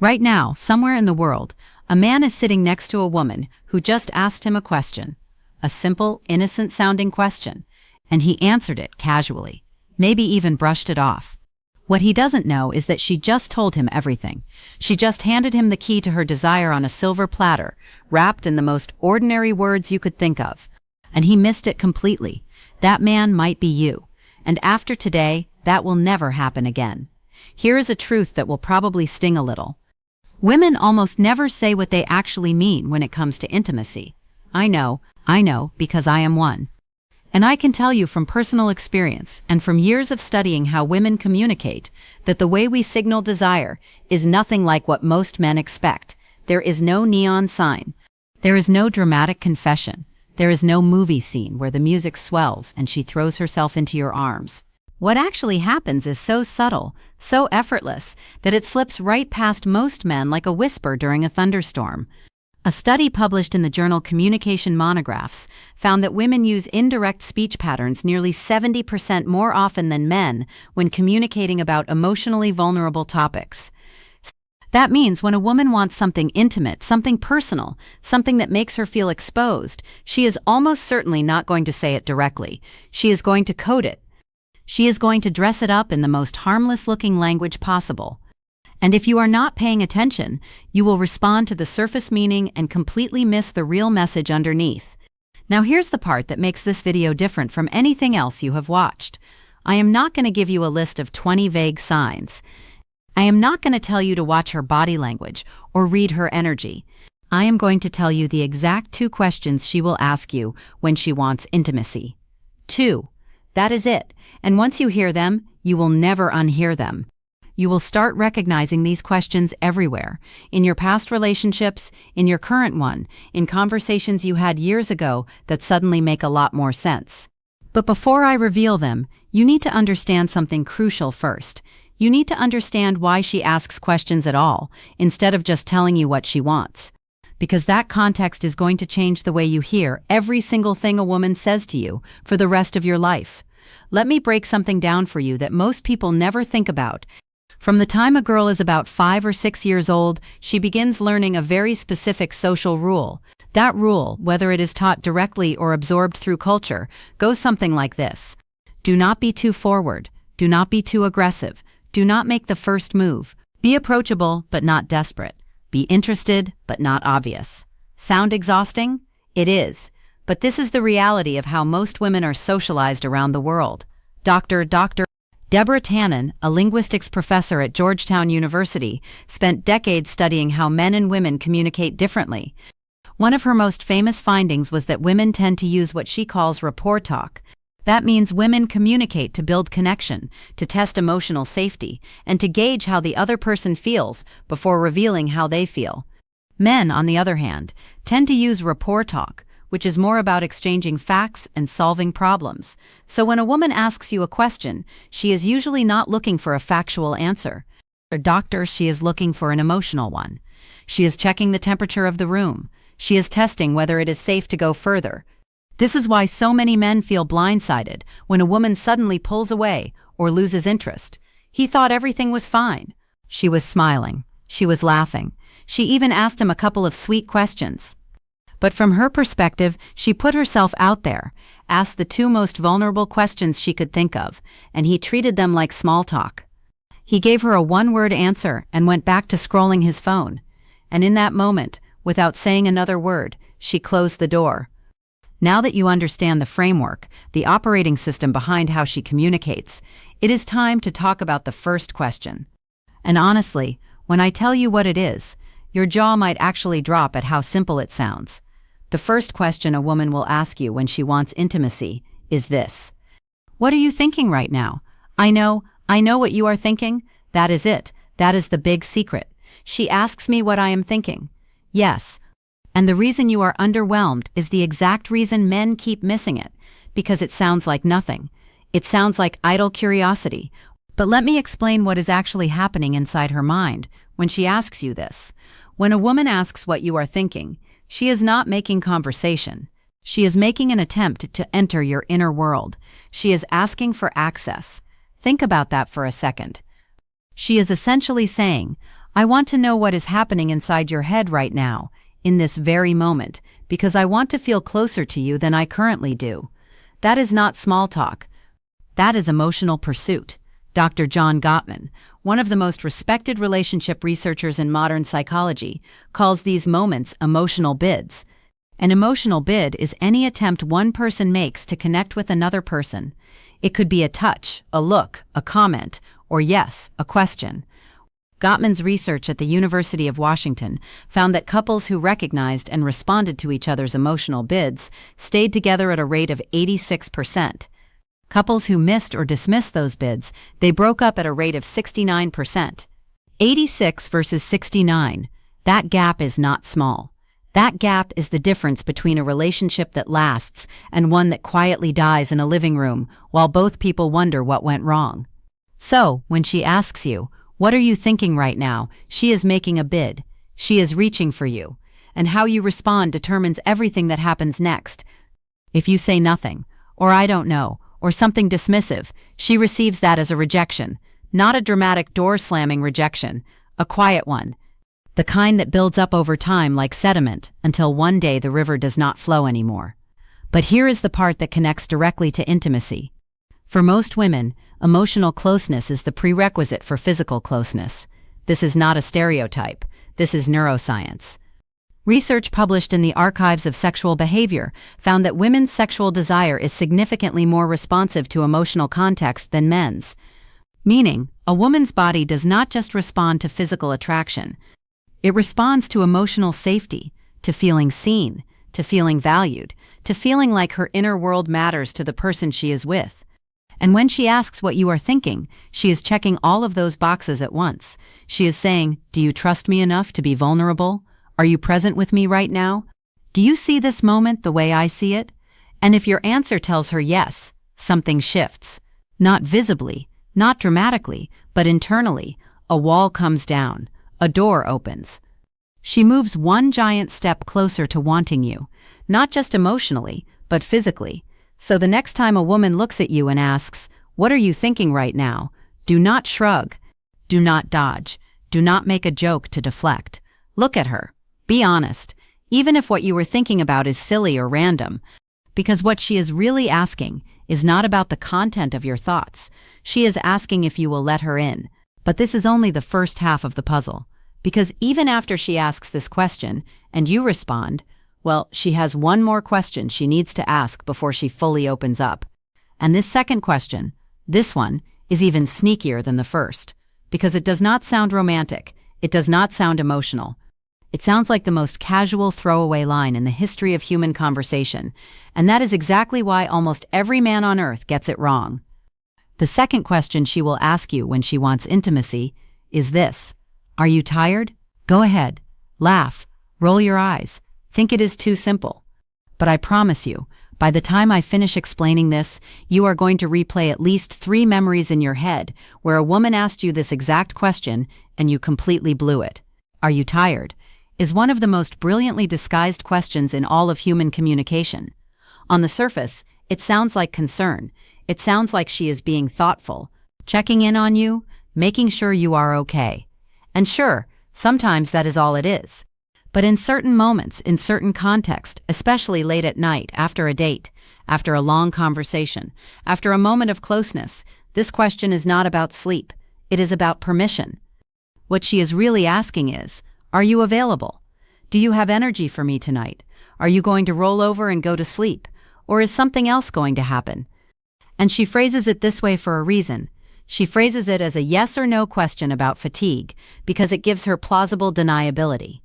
Right now, somewhere in the world, a man is sitting next to a woman who just asked him a question. A simple, innocent-sounding question. And he answered it casually, maybe even brushed it off. What he doesn't know is that she just told him everything. She just handed him the key to her desire on a silver platter, wrapped in the most ordinary words you could think of. And he missed it completely. That man might be you. And after today, that will never happen again. Here is a truth that will probably sting a little. Women almost never say what they actually mean when it comes to intimacy. I know, because I am one. And I can tell you from personal experience and from years of studying how women communicate that the way we signal desire is nothing like what most men expect. There is no neon sign. There is no dramatic confession. There is no movie scene where the music swells and she throws herself into your arms. What actually happens is so subtle, so effortless, that it slips right past most men like a whisper during a thunderstorm. A study published in the journal Communication Monographs found that women use indirect speech patterns nearly 70% more often than men when communicating about emotionally vulnerable topics. That means when a woman wants something intimate, something personal, something that makes her feel exposed, she is almost certainly not going to say it directly. She is going to code it. She is going to dress it up in the most harmless-looking language possible. And if you are not paying attention, you will respond to the surface meaning and completely miss the real message underneath. Now here's the part that makes this video different from anything else you have watched. I am not going to give you a list of 20 vague signs. I am not going to tell you to watch her body language or read her energy. I am going to tell you the exact 2 questions she will ask you when she wants intimacy. 2. That is it. And once you hear them, you will never unhear them. You will start recognizing these questions everywhere, in your past relationships, in your current one, in conversations you had years ago that suddenly make a lot more sense. But before I reveal them, you need to understand something crucial first. You need to understand why she asks questions at all, instead of just telling you what she wants. Because that context is going to change the way you hear every single thing a woman says to you for the rest of your life. Let me break something down for you that most people never think about. From the time a girl is about 5 or 6 years old, she begins learning a very specific social rule. That rule, whether it is taught directly or absorbed through culture, goes something like this. Do not be too forward. Do not be too aggressive. Do not make the first move. Be approachable, but not desperate. Be interested, but not obvious. Sound exhausting? It is. But this is the reality of how most women are socialized around the world. Dr. Deborah Tannen, a linguistics professor at Georgetown University, spent decades studying how men and women communicate differently. One of her most famous findings was that women tend to use what she calls rapport talk. That means women communicate to build connection, to test emotional safety, and to gauge how the other person feels before revealing how they feel. Men, on the other hand, tend to use rapport talk, which is more about exchanging facts and solving problems. So when a woman asks you a question, she is usually not looking for a factual answer. For a doctor, she is looking for an emotional one. She is checking the temperature of the room. She is testing whether it is safe to go further. This is why so many men feel blindsided when a woman suddenly pulls away or loses interest. He thought everything was fine. She was smiling. She was laughing. She even asked him a couple of sweet questions. But from her perspective, she put herself out there, asked the 2 most vulnerable questions she could think of, and he treated them like small talk. He gave her a one-word answer and went back to scrolling his phone. And in that moment, without saying another word, she closed the door. Now that you understand the framework, the operating system behind how she communicates, it is time to talk about the first question. And honestly, when I tell you what it is, your jaw might actually drop at how simple it sounds. The first question a woman will ask you when she wants intimacy is this. What are you thinking right now? I know what you are thinking. That is it. That is the big secret. She asks me what I am thinking. Yes. And the reason you are underwhelmed is the exact reason men keep missing it, because it sounds like nothing. It sounds like idle curiosity. But let me explain what is actually happening inside her mind when she asks you this. When a woman asks what you are thinking, she is not making conversation. She is making an attempt to enter your inner world. She is asking for access. Think about that for a second. She is essentially saying, I want to know what is happening inside your head right now, in this very moment, because I want to feel closer to you than I currently do. That is not small talk. That is emotional pursuit. Dr. John Gottman, one of the most respected relationship researchers in modern psychology, calls these moments emotional bids. An emotional bid is any attempt one person makes to connect with another person. It could be a touch, a look, a comment, or yes, a question. Gottman's research at the University of Washington found that couples who recognized and responded to each other's emotional bids stayed together at a rate of 86%. Couples who missed or dismissed those bids, they broke up at a rate of 69%. 86 versus 69. That gap is not small. That gap is the difference between a relationship that lasts and one that quietly dies in a living room while both people wonder what went wrong. So, when she asks you, "What are you thinking right now?" she is making a bid. She is reaching for you. And how you respond determines everything that happens next. If you say nothing, or "I don't know," or something dismissive, she receives that as a rejection, not a dramatic door-slamming rejection, a quiet one, the kind that builds up over time like sediment until one day the river does not flow anymore. But here is the part that connects directly to intimacy. For most women, emotional closeness is the prerequisite for physical closeness. This is not a stereotype. This is neuroscience. Research published in the Archives of Sexual Behavior found that women's sexual desire is significantly more responsive to emotional context than men's. Meaning, a woman's body does not just respond to physical attraction. It responds to emotional safety, to feeling seen, to feeling valued, to feeling like her inner world matters to the person she is with. And when she asks what you are thinking, she is checking all of those boxes at once. She is saying, "Do you trust me enough to be vulnerable? Are you present with me right now? Do you see this moment the way I see it?" And if your answer tells her yes, something shifts. Not visibly, not dramatically, but internally. A wall comes down. A door opens. She moves one giant step closer to wanting you, not just emotionally, but physically. So the next time a woman looks at you and asks, "What are you thinking right now?" do not shrug. Do not dodge. Do not make a joke to deflect. Look at her. Be honest, even if what you were thinking about is silly or random, because what she is really asking is not about the content of your thoughts. She is asking if you will let her in. But this is only the first half of the puzzle, because even after she asks this question and you respond, well, she has one more question she needs to ask before she fully opens up. And this second question, this one, is even sneakier than the first, because it does not sound romantic, it does not sound emotional. It sounds like the most casual throwaway line in the history of human conversation, and that is exactly why almost every man on earth gets it wrong. The second question she will ask you when she wants intimacy is this: "Are you tired?" Go ahead. Laugh. Roll your eyes. Think it is too simple. But I promise you, by the time I finish explaining this, you are going to replay at least 3 memories in your head where a woman asked you this exact question and you completely blew it. "Are you tired?" is one of the most brilliantly disguised questions in all of human communication. On the surface, it sounds like concern. It sounds like she is being thoughtful, checking in on you, making sure you are okay. And sure, sometimes that is all it is. But in certain moments, in certain context, especially late at night, after a date, after a long conversation, after a moment of closeness, this question is not about sleep. It is about permission. What she is really asking is, "Are you available? Do you have energy for me tonight? Are you going to roll over and go to sleep? Or is something else going to happen?" And she phrases it this way for a reason. She phrases it as a yes or no question about fatigue because it gives her plausible deniability.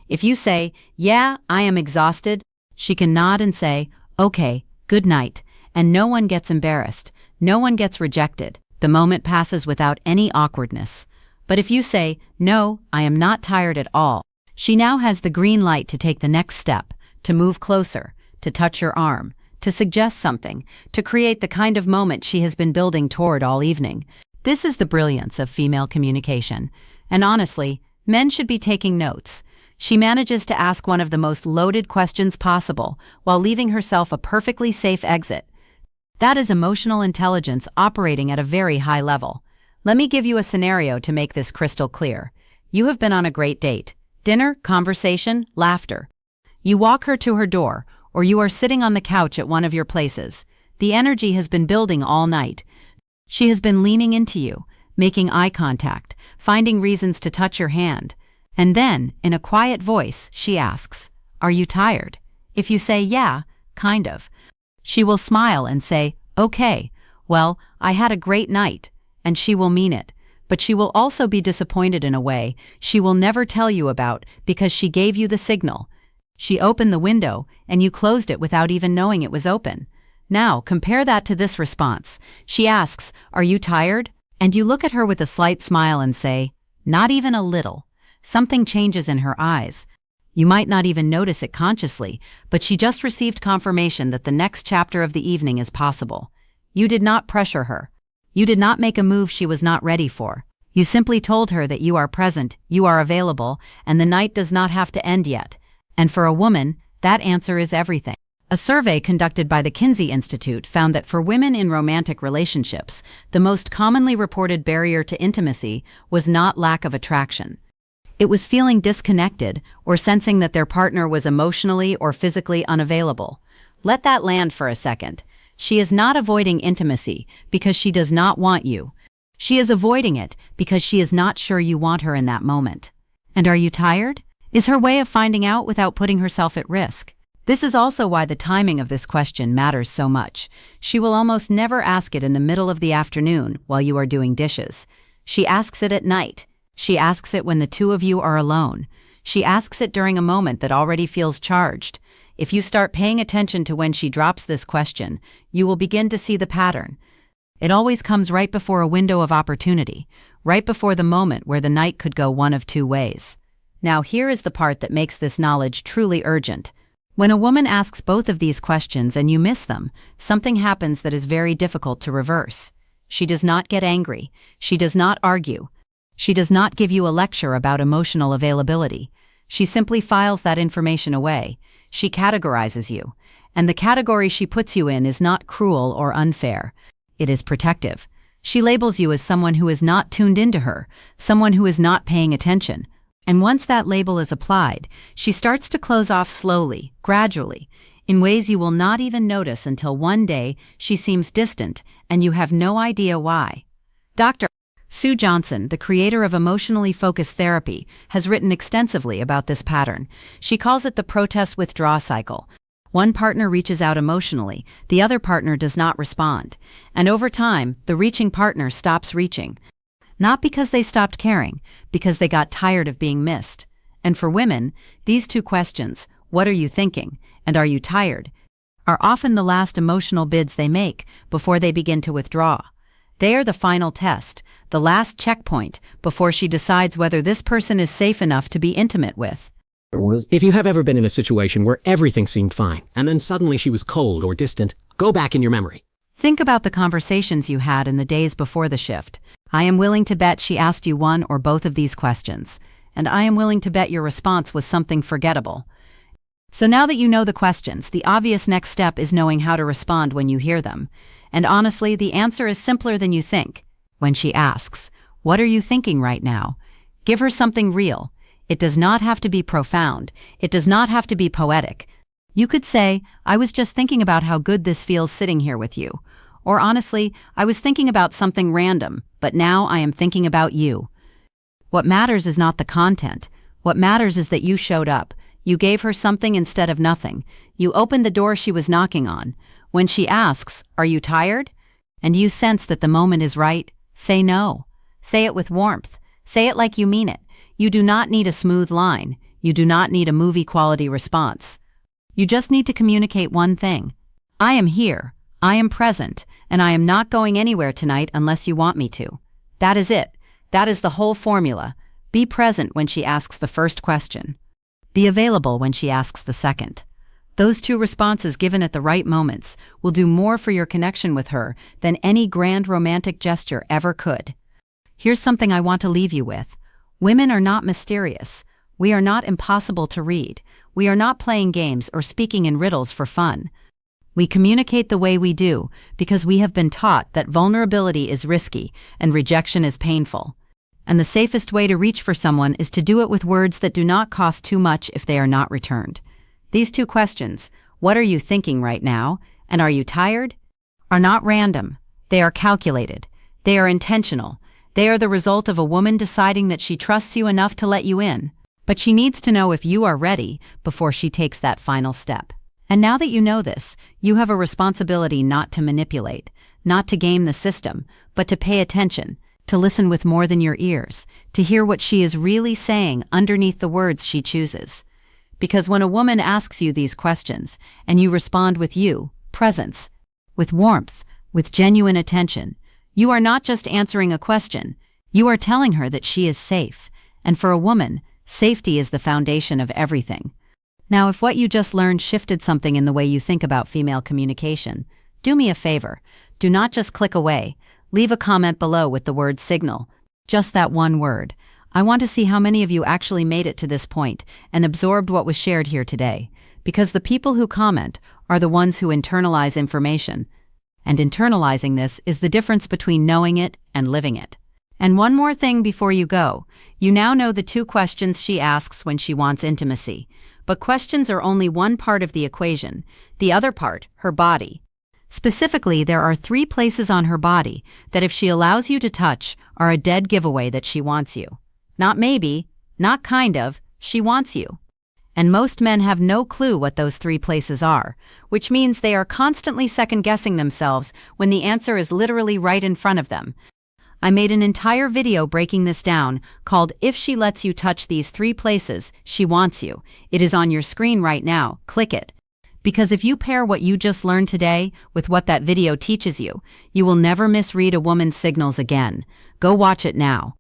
If you say, "Yeah, I am exhausted," she can nod and say, "Okay, good night," and no one gets embarrassed. No one gets rejected. The moment passes without any awkwardness. But if you say, "No, I am not tired at all," she now has the green light to take the next step, to move closer, to touch your arm, to suggest something, to create the kind of moment she has been building toward all evening. This is the brilliance of female communication. And honestly, men should be taking notes. She manages to ask one of the most loaded questions possible while leaving herself a perfectly safe exit. That is emotional intelligence operating at a very high level. Let me give you a scenario to make this crystal clear. You have been on a great date. Dinner, conversation, laughter. You walk her to her door, or you are sitting on the couch at one of your places. The energy has been building all night. She has been leaning into you, making eye contact, finding reasons to touch your hand. And then, in a quiet voice, she asks, "Are you tired?" If you say, "Yeah, kind of," she will smile and say, "Okay, well, I had a great night," and she will mean it. But she will also be disappointed in a way she will never tell you about because she gave you the signal. She opened the window, and you closed it without even knowing it was open. Now, compare that to this response. She asks, "Are you tired?" And you look at her with a slight smile and say, "Not even a little." Something changes in her eyes. You might not even notice it consciously, but she just received confirmation that the next chapter of the evening is possible. You did not pressure her. You did not make a move she was not ready for. You simply told her that you are present, you are available, and the night does not have to end yet. And for a woman, that answer is everything. A survey conducted by the Kinsey Institute found that for women in romantic relationships, the most commonly reported barrier to intimacy was not lack of attraction. It was feeling disconnected or sensing that their partner was emotionally or physically unavailable. Let that land for a second. She is not avoiding intimacy because she does not want you. She is avoiding it because she is not sure you want her in that moment. And are you tired? Is her way of finding out without putting herself at risk. This is also why the timing of this question matters so much. She will almost never ask it in the middle of the afternoon while you are doing dishes. She asks it at night. She asks it when the two of you are alone. She asks it during a moment that already feels charged. If you start paying attention to when she drops this question, you will begin to see the pattern. It always comes right before a window of opportunity, right before the moment where the night could go one of two ways. Now here is the part that makes this knowledge truly urgent. When a woman asks both of these questions and you miss them, something happens that is very difficult to reverse. She does not get angry. She does not argue. She does not give you a lecture about emotional availability. She simply files that information away. She categorizes you. And the category she puts you in is not cruel or unfair. It is protective. She labels you as someone who is not tuned into her, someone who is not paying attention. And once that label is applied, she starts to close off slowly, gradually, in ways you will not even notice until one day she seems distant and you have no idea why. Dr. Sue Johnson, the creator of emotionally focused therapy, has written extensively about this pattern. She calls it the protest-withdraw cycle. One partner reaches out emotionally, the other partner does not respond. And over time, the reaching partner stops reaching. Not because they stopped caring, because they got tired of being missed. And for women, these two questions, "What are you thinking?" and "Are you tired?" are often the last emotional bids they make before they begin to withdraw. They are the final test, the last checkpoint before she decides whether this person is safe enough to be intimate with. If you have ever been in a situation where everything seemed fine, and then suddenly she was cold or distant, go back in your memory. Think about the conversations you had in the days before the shift. I am willing to bet she asked you one or both of these questions, and I am willing to bet your response was something forgettable. So now that you know the questions, the obvious next step is knowing how to respond when you hear them. And honestly, the answer is simpler than you think. When she asks, "What are you thinking right now?" give her something real. It does not have to be profound. It does not have to be poetic. You could say, "I was just thinking about how good this feels sitting here with you." Or honestly, "I was thinking about something random, but now I am thinking about you." What matters is not the content. What matters is that you showed up. You gave her something instead of nothing. You opened the door she was knocking on. When she asks, "Are you tired?" and you sense that the moment is right, say no. Say it with warmth. Say it like you mean it. You do not need a smooth line. You do not need a movie-quality response. You just need to communicate one thing. I am here. I am present, and I am not going anywhere tonight unless you want me to. That is it. That is the whole formula. Be present when she asks the first question. Be available when she asks the second. Those two responses given at the right moments will do more for your connection with her than any grand romantic gesture ever could. Here's something I want to leave you with. Women are not mysterious. We are not impossible to read. We are not playing games or speaking in riddles for fun. We communicate the way we do because we have been taught that vulnerability is risky and rejection is painful. and the safest way to reach for someone is to do it with words that do not cost too much if they are not returned. These two questions, what are you thinking right now, and are you tired, are not random. They are calculated. They are intentional. They are the result of a woman deciding that she trusts you enough to let you in. But she needs to know if you are ready before she takes that final step. And now that you know this, you have a responsibility not to manipulate, not to game the system, but to pay attention, to listen with more than your ears, to hear what she is really saying underneath the words she chooses. Because when a woman asks you these questions, and you respond with presence, with warmth, with genuine attention, you are not just answering a question, you are telling her that she is safe. And for a woman, safety is the foundation of everything. Now, if what you just learned shifted something in the way you think about female communication, do me a favor. Do not just click away. Leave a comment below with the word signal. Just that one word. I want to see how many of you actually made it to this point and absorbed what was shared here today. Because the people who comment are the ones who internalize information. And internalizing this is the difference between knowing it and living it. And one more thing before you go. You now know the two questions she asks when she wants intimacy. But questions are only one part of the equation. The other part, her body. Specifically, there are 3 places on her body that if she allows you to touch are a dead giveaway that she wants you. Not maybe, not kind of, she wants you. And most men have no clue what those 3 places are, which means they are constantly second-guessing themselves when the answer is literally right in front of them. I made an entire video breaking this down called If She Lets You Touch These 3 Places, She Wants You. It is on your screen right now. Click it. Because if you pair what you just learned today with what that video teaches you, you will never misread a woman's signals again. Go watch it now.